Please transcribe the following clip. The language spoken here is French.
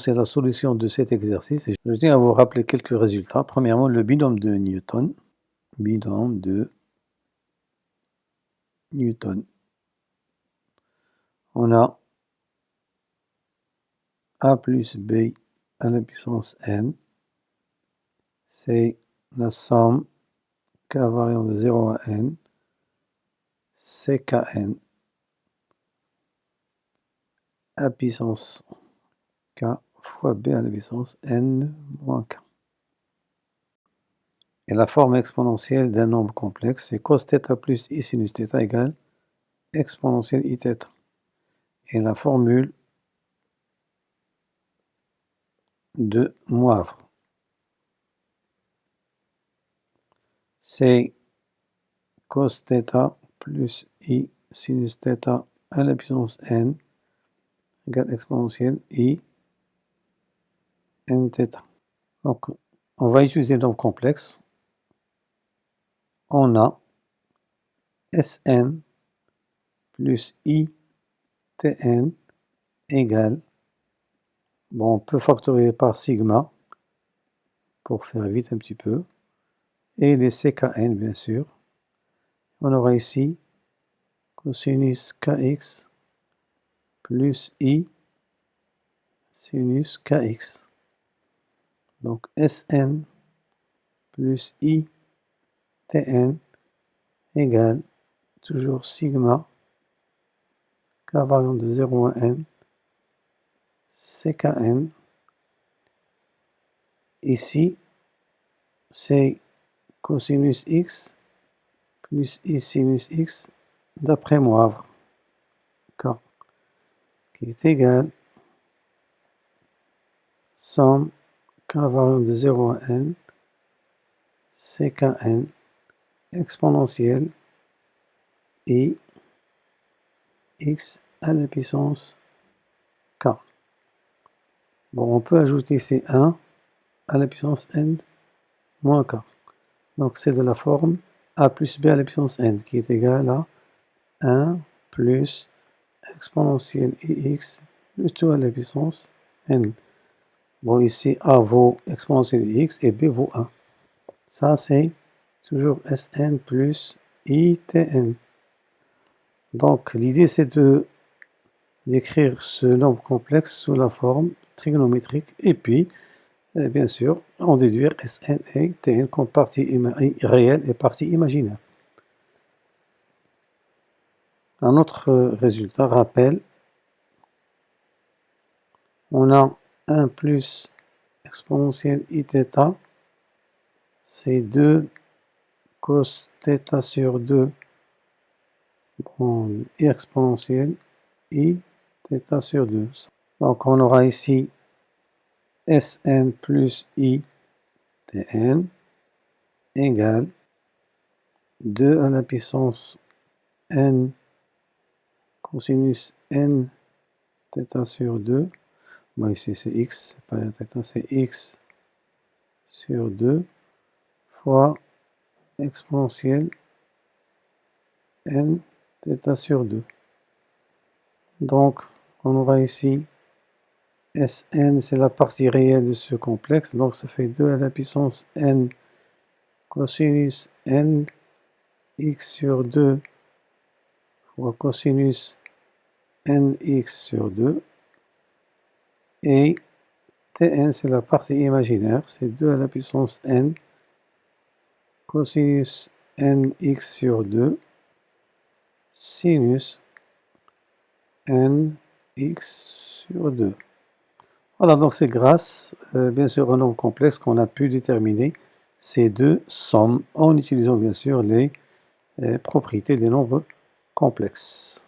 commencer la solution de cet exercice, je tiens à vous rappeler quelques résultats. Premièrement, le binôme de Newton. Binôme de Newton. On a A plus B à la puissance n. C'est la somme k variant de 0 à n, ckn, à puissance k fois b à la puissance n moins k. Et la forme exponentielle d'un nombre complexe, c'est cos θ plus i sinus θ égale exponentielle iθ. Et la formule de Moivre, c'est cos θ plus i sinus θ à la puissance n égale exponentielle i nθ. Donc, on va utiliser le nombre complexe. On a Sn plus i Tn égale, bon, on peut factoriser par sigma pour faire vite un petit peu, et les ckn bien sûr. On aura ici cosinus kx plus i sinus kx. Donc Sn plus i Tn égale toujours sigma k variant de 0 à n ckn. Ici c'est cosinus x plus i sinus x d'après Moivre, k, qui est égal somme k variant de 0 à n ckn exponentielle i x à la puissance k. Bon, on peut ajouter ces 1 à la puissance n moins k. Donc c'est de la forme a plus b à la puissance n qui est égal à 1 plus exponentielle ix plus tout à la puissance n. Bon, ici a vaut exponentielle x et b vaut 1. Ça c'est toujours Sn plus Itn. Donc l'idée c'est d'écrire ce nombre complexe sous la forme trigonométrique et puis bien sûr en déduire Sn et Tn comme partie réelle et partie imaginaire. Un autre résultat, rappel, on a 1 plus exponentielle Iθ, c'est 2 cos θ sur 2 exponentielle i θ sur 2. Donc on aura ici Sn plus i Tn égale 2 à la puissance n cosinus n θ sur 2. Bon, ici c'est x, c'est pas θ, c'est x sur 2 fois exponentielle n θ sur 2. Donc, on aura ici Sn, c'est la partie réelle de ce complexe, donc ça fait 2 à la puissance n cosinus n x sur 2 fois cosinus nx sur 2, et Tn, c'est la partie imaginaire, c'est 2 à la puissance n cosinus nx sur 2 sinus nx sur 2. Voilà, donc c'est grâce, bien sûr, au nombre complexe qu'on a pu déterminer ces deux sommes en utilisant bien sûr les propriétés des nombres complexes.